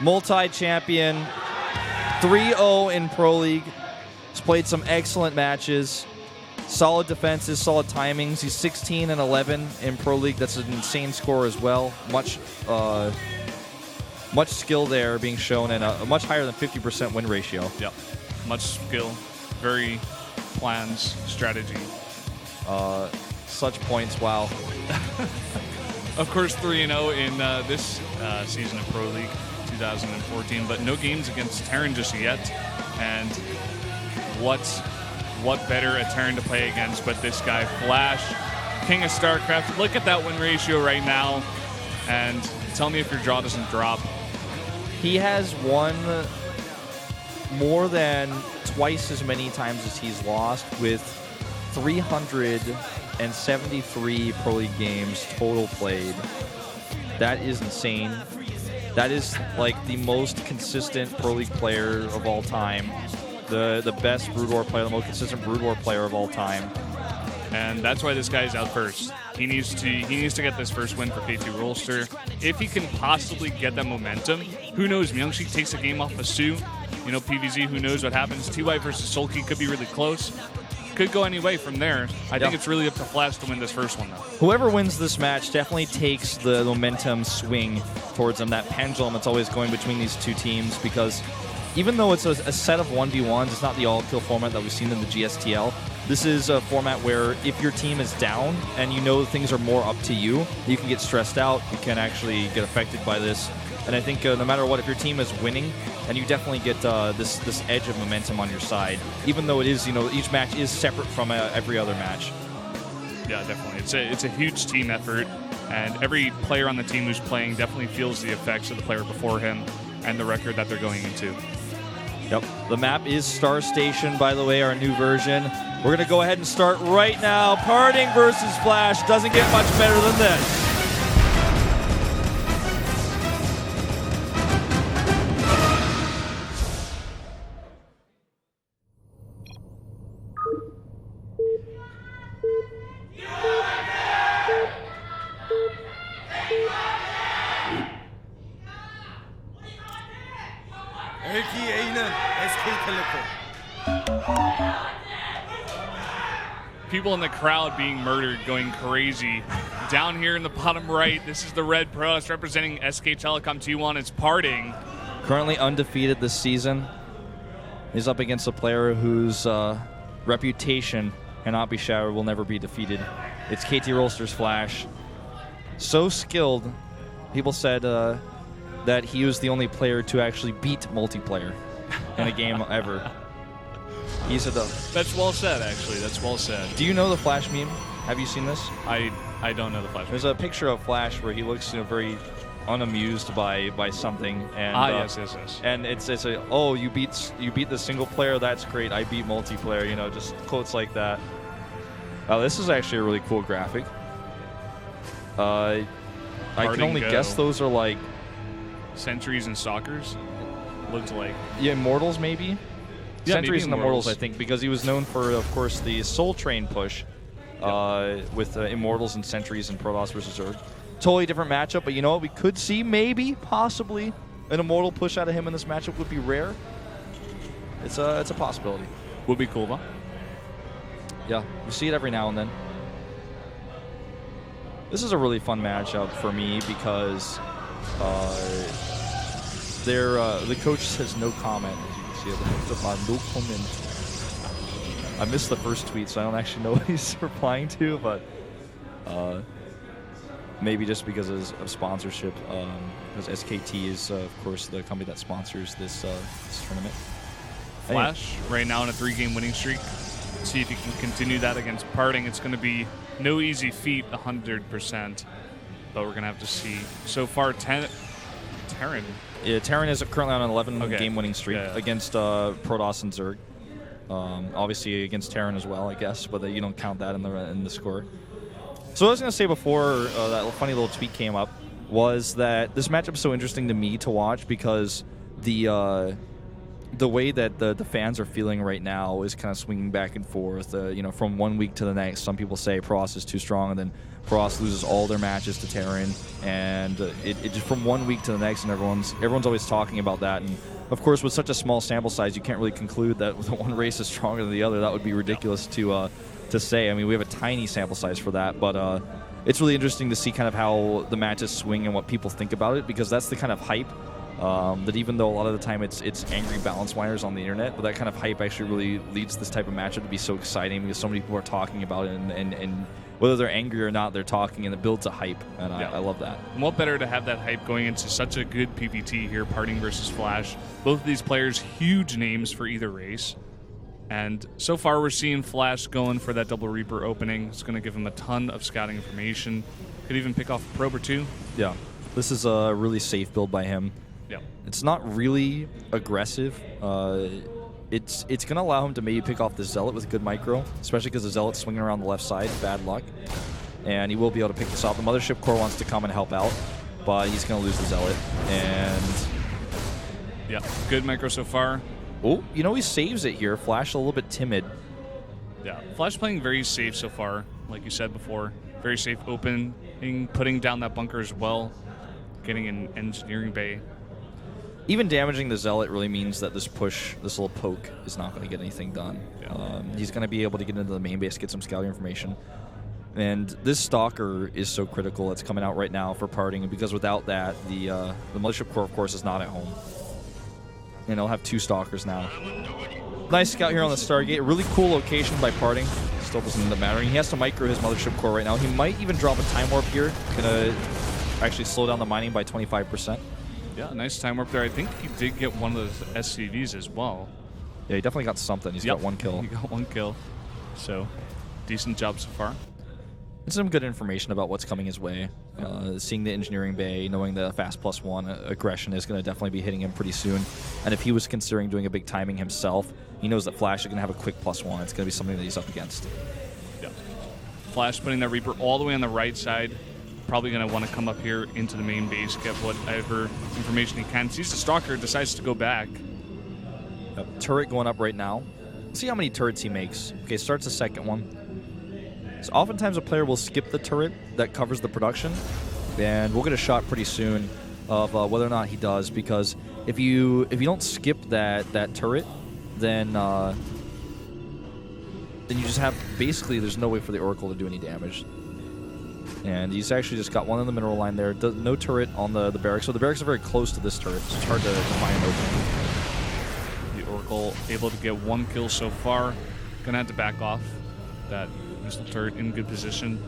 multi-champion, 3-0 in Pro League. He's played some excellent matches. Solid defenses, solid timings. He's 16-11 in Pro League. That's an insane score as well. Much skill there being shown, and a much higher than 50% win ratio. Yep. Much skill. Very plans, strategy. Such points, wow. Of course, 3-0 in this season of Pro League 2014, but no games against Terran just yet. And what better a Terran to play against but this guy, Flash, King of StarCraft. Look at that win ratio right now, and tell me if your jaw doesn't drop. He has won more than twice as many times as he's lost, with 373 Pro League games total played. That is insane. That is like the most consistent Pro League player of all time. The best Brood War player, the most consistent Brood War player of all time. And that's why this guy's out first. He needs to get this first win for KT Rolster. If he can possibly get that momentum, who knows? Myungshik takes a game off of Su. You know, PVZ, who knows what happens? TY versus Sulky could be really close. Could go any way from there. I think it's really up to Flash to win this first one, though. Whoever wins this match definitely takes the momentum swing towards them. That pendulum that's always going between these two teams, because even though it's a set of 1v1s, it's not the all-kill format that we've seen in the GSTL. This is a format where if your team is down and you know things are more up to you, you can get stressed out, you can actually get affected by this. And I think no matter what, if your team is winning, and you definitely get this edge of momentum on your side, even though it is, you know, each match is separate from every other match. Yeah, definitely. It's a huge team effort, and every player on the team who's playing definitely feels the effects of the player before him and the record that they're going into. Yep. The map is Star Station, by the way, our new version. We're going to go ahead and start right now. Parting versus Flash. Doesn't get much better than this. People in the crowd being murdered, going crazy. Down here in the bottom right, this is the Red Pros representing SK T1. It's Parting. Currently undefeated this season. He's up against a player whose reputation cannot be shattered, will never be defeated. It's KT Rolster's Flash. So skilled, people said that he was the only player to actually beat multiplayer in a game ever. He's a That's well said, actually. That's well said. Do you know the Flash meme? Have you seen this? I don't know the Flash meme. There's a picture of Flash where he looks, you know, very unamused by something, and yes. And it's a, oh, you beat the single player, that's great. I beat multiplayer, you know, just quotes like that. This is actually a really cool graphic. I can only guess those are like Sentries and Stalkers. Looks like Immortals, maybe. Yeah, Sentries and Immortals, I think, because he was known for, of course, the Soul Train push with Immortals and Sentries and Protoss versus Zerg. Totally different matchup, but you know what? We could see maybe, possibly, an Immortal push out of him in this matchup would be rare. It's a possibility. Would be cool, huh? Yeah, you see it every now and then. This is a really fun matchup for me because the coach says no comment. No comment. I missed the first tweet, so I don't actually know what he's replying to, but maybe just because of sponsorship, because SKT is, of course, the company that sponsors this tournament. Flash, right now in a 3-game winning streak. See if he can continue that against Parting. It's going to be no easy feat, 100%, but we're going to have to see. So far, Terran. Yeah, Terran is currently on an 11-game winning streak against Protoss and Zerg. Obviously against Terran as well, I guess, but you don't count that in the score. So what I was going to say before that funny little tweet came up was that this matchup is so interesting to me to watch because the the way that the fans are feeling right now is kind of swinging back and forth. From 1 week to the next, some people say Pross is too strong, and then Pross loses all their matches to Terran, and it just from 1 week to the next, and everyone's always talking about that. And of course, with such a small sample size, you can't really conclude that one race is stronger than the other. That would be ridiculous to say. I mean, we have a tiny sample size for that, but it's really interesting to see kind of how the matches swing and what people think about it, because that's the kind of hype. That even though a lot of the time it's angry balance whiners on the internet, but that kind of hype actually really leads this type of matchup to be so exciting, because so many people are talking about it, and whether they're angry or not, they're talking, and it builds a hype, and I love that. And what better to have that hype going into such a good PPT here, Parting versus Flash. Both of these players, huge names for either race. And so far we're seeing Flash going for that double Reaper opening. It's going to give him a ton of scouting information. Could even pick off a probe or two. Yeah, this is a really safe build by him. Yeah. It's not really aggressive. It's going to allow him to maybe pick off the Zealot with good micro, especially because the Zealot's swinging around the left side. Bad luck. And he will be able to pick this off. The Mothership Core wants to come and help out, but he's going to lose the Zealot. And yeah, good micro so far. Oh, he saves it here. Flash a little bit timid. Yeah, Flash playing very safe so far, like you said before. Very safe opening, putting down that bunker as well, getting an engineering bay. Even damaging the Zealot really means that this little poke, is not going to get anything done. Yeah. He's going to be able to get into the main base, get some scouting information. And this Stalker is so critical. It's coming out right now for Parting, and because without that, the Mothership Core, of course, is not at home. And he'll have 2 Stalkers now. Nice scout here on the Stargate. A really cool location by Parting. Still doesn't end up mattering. He has to micro his Mothership Core right now. He might even drop a Time Warp here. Gonna actually slow down the mining by 25%. Yeah, nice Time Warp there. I think he did get one of those SCVs as well. Yeah, he definitely got something. He's got 1 kill. He got 1 kill. So, decent job so far. It's some good information about what's coming his way. Seeing the engineering bay, knowing the fast +1 aggression is going to definitely be hitting him pretty soon. And if he was considering doing a big timing himself, he knows that Flash is going to have a quick +1. It's going to be something that he's up against. Yeah. Flash putting that Reaper all the way on the right side. Probably going to want to come up here into the main base, get whatever information he can. Sees the Stalker, decides to go back. Yep. Turret going up right now. See how many turrets he makes. Okay, starts the second one. So oftentimes a player will skip the turret that covers the production, and we'll get a shot pretty soon of whether or not he does, because if you don't skip that turret, then you just have, basically there's no way for the Oracle to do any damage. And he's actually just got one on the mineral line there. No turret on the barracks, so the barracks are very close to this turret, so it's hard to find an opening. The Oracle able to get 1 kill so far. Gonna have to back off. That missile turret in good position.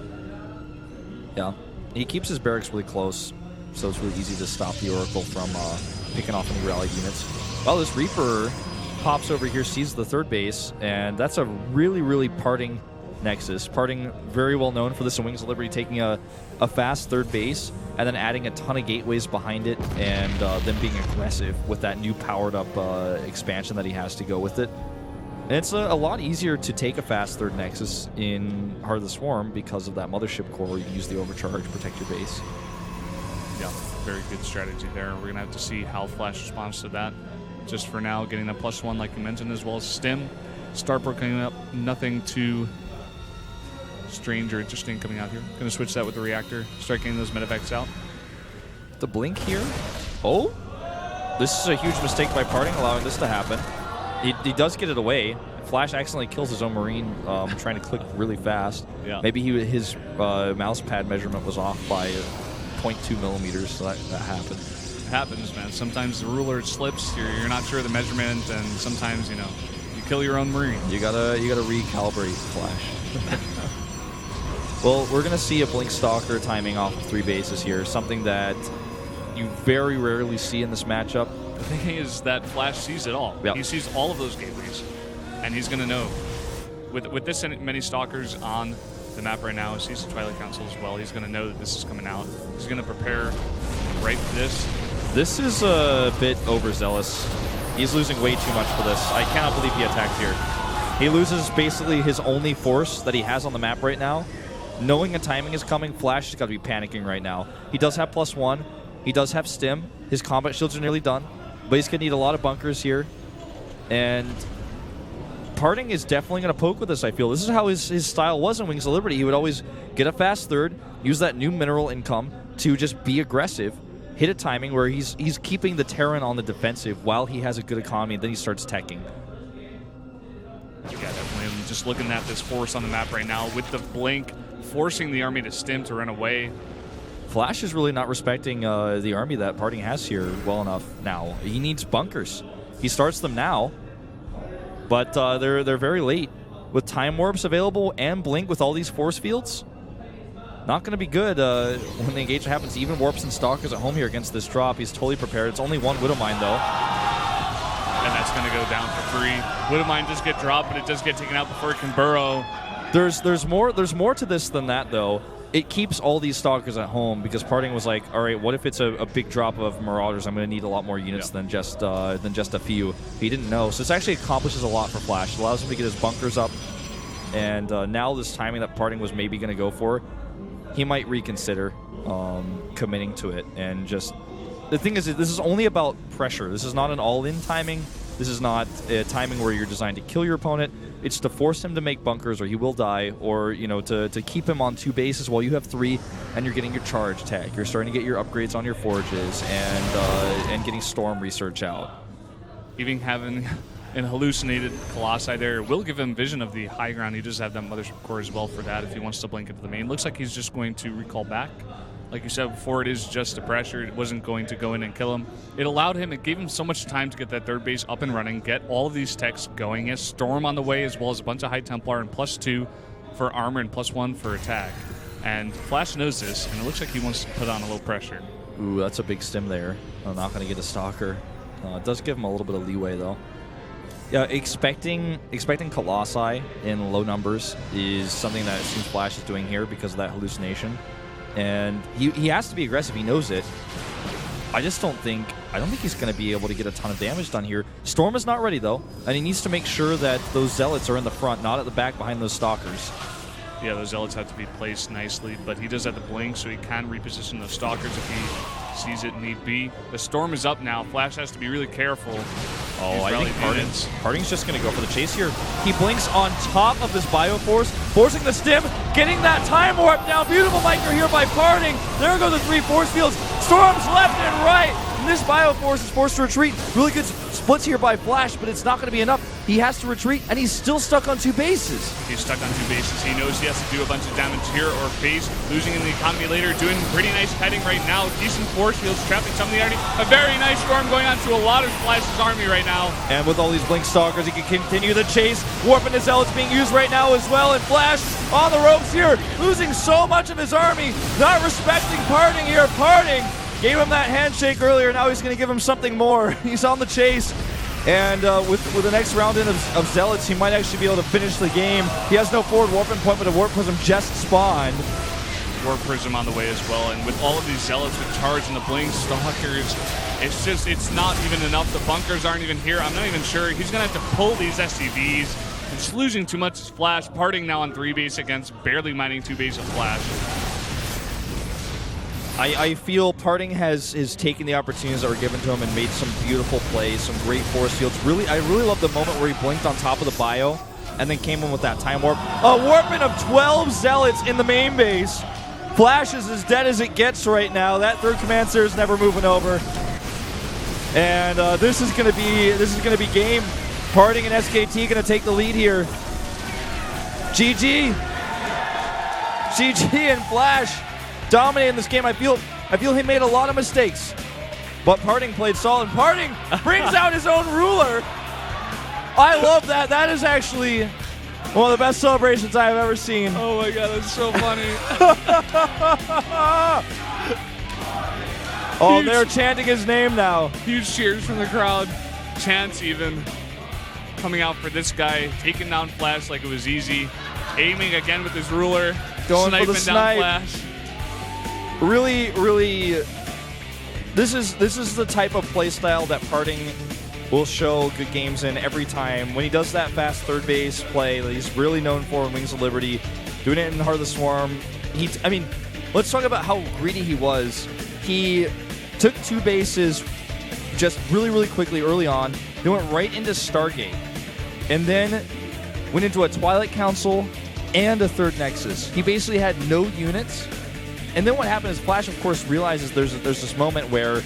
Yeah. He keeps his barracks really close, so it's really easy to stop the Oracle from picking off any rally units. Well, this Reaper pops over here, sees the third base, and that's a really, really Parting Nexus. Parting, very well known for this in Wings of Liberty, taking a fast third base and then adding a ton of gateways behind it, and then being aggressive with that new powered-up expansion that he has to go with it. And it's a lot easier to take a fast third Nexus in Heart of the Swarm because of that Mothership Core where you can use the overcharge to protect your base. Yeah, very good strategy there. We're going to have to see how Flash responds to that. Just for now, getting that +1 like you mentioned, as well as Stim. Starport coming up, nothing too strange or interesting coming out here. Going to switch that with the Reactor, start getting those medevacs out. The blink here. Oh, this is a huge mistake by Parting, allowing this to happen. He does get it away. Flash accidentally kills his own Marine, trying to click really fast. Yeah. Maybe his mouse pad measurement was off by 0.2 millimeters, so that happened. It happens, man. Sometimes the ruler slips. You're not sure of the measurement, and sometimes you kill your own Marine. You gotta recalibrate Flash. Well, we're gonna see a Blink Stalker timing off of 3 bases here, something that you very rarely see in this matchup. The thing is that Flash sees it all. Yep. He sees all of those gateways, and he's going to know. With this many Stalkers on the map right now, he sees the Twilight Council as well. He's going to know that this is coming out. He's going to prepare right for this. This is a bit overzealous. He's losing way too much for this. I cannot believe he attacked here. He loses basically his only force that he has on the map right now. Knowing a timing is coming, Flash has got to be panicking right now. He does have +1. He does have Stim. His combat shields are nearly done. But he's going to need a lot of bunkers here. And Parting is definitely going to poke with this, I feel. This is how his style was in Wings of Liberty. He would always get a fast third, use that new mineral income to just be aggressive, hit a timing where he's keeping the Terran on the defensive while he has a good economy, and then he starts teching. Yeah, definitely. I'm just looking at this force on the map right now with the blink, forcing the army to stim to run away. Flash is really not respecting the army that Parting has here well enough now. He needs bunkers. He starts them now, but they're very late. With time warps available and blink with all these force fields, not going to be good when the engagement happens. Even warps and stalkers at home here against this drop. He's totally prepared. It's only one Widowmine though. And that's going to go down for free. Widowmine does get dropped, but it does get taken out before it can burrow. There's more to this than that though. It keeps all these stalkers at home because Parting was like, all right, what if it's a big drop of Marauders? I'm going to need a lot more units than just a few. He didn't know. So this actually accomplishes a lot for Flash. It allows him to get his bunkers up. And now this timing that Parting was maybe going to go for, he might reconsider committing to it. And just the thing is, this is only about pressure. This is not an all-in timing. This is not a timing where you're designed to kill your opponent. It's to force him to make bunkers or he will die, or to keep him on 2 bases while you have 3 and you're getting your charge tech. You're starting to get your upgrades on your forges and getting storm research out. Even having an hallucinated Colossi there will give him vision of the high ground. He does have that Mothership core as well for that if he wants to blink into the main. Looks like he's just going to recall back. Like you said before, it is just a pressure. It wasn't going to go in and kill him. It gave him so much time to get that third base up and running, get all of these techs going. He has Storm on the way as well as a bunch of High Templar and +2 for armor and +1 for attack. And Flash knows this, and it looks like he wants to put on a little pressure. Ooh, that's a big stim there. I'm not going to get a Stalker. It does give him a little bit of leeway, though. Yeah, expecting Colossi in low numbers is something that it seems Flash is doing here because of that hallucination. And he has to be aggressive. He knows it. I don't think he's going to be able to get a ton of damage done here. Storm is not ready, though, and he needs to make sure that those Zealots are in the front, not at the back behind those Stalkers. Yeah, those Zealots have to be placed nicely, but he does have the blink, so he can reposition those Stalkers if he sees it need be. The Storm is up now. Flash has to be really careful. Oh, I think Parting's just going to go for the chase here. He blinks on top of this Bioforce, forcing the stim, getting that time warp down. Beautiful micro here by Parting. There go the 3 force fields. Storms left and right. And this Bioforce is forced to retreat. Really good splits here by Flash, but it's not going to be enough. He has to retreat, and he's still stuck on 2 bases. He's stuck on 2 bases. He knows he has to do a bunch of damage here or face. Losing in the economy later, doing pretty nice kiting right now. Decent force fields, trapping some of the army. A very nice storm going on to a lot of Flash's army right now. And with all these Blink Stalkers, he can continue the chase. Warp and his Zealots being used right now as well. And Flash on the ropes here, losing so much of his army. Not respecting Parting here. Parting gave him that handshake earlier. Now he's going to give him something more. He's on the chase. And with the next round in of Zealots, he might actually be able to finish the game. He has no forward warping point, but a Warp Prism just spawned. Warp Prism on the way as well. And with all of these Zealots with charge and the Blink Stalkers, it's not even enough. The bunkers aren't even here. I'm not even sure. He's going to have to pull these SCVs. And just losing too much is Flash. Parting now on 3 base against barely mining 2 base of Flash. I feel Parting has taken the opportunities that were given to him and made some beautiful plays, some great force fields. I really love the moment where he blinked on top of the bio and then came in with that time warp. A warping of 12 Zealots in the main base. Flash is as dead as it gets right now. That 3rd command center is never moving over. And this is gonna be game. Parting and SKT gonna take the lead here. GG and Flash dominating this game. I feel he made a lot of mistakes, but Parting played solid. Parting brings out his own ruler. I love that. That is actually one of the best celebrations I have ever seen. Oh my god, that's so funny. Oh, they're chanting his name now. Huge cheers from the crowd. Chants even coming out for this guy, taking down Flash like it was easy. Aiming again with his ruler, going for the snipe. Down Flash. Really, this is the type of play style that Parting will show good games in every time. When he does that fast 3rd base play that he's really known for in Wings of Liberty, doing it in Heart of the Swarm. Let's talk about how greedy he was. He took 2 bases just really quickly early on, They went right into Stargate, and then went into a Twilight Council and a third Nexus. He basically had no units. And then what happened is Flash, of course, realizes there's this moment where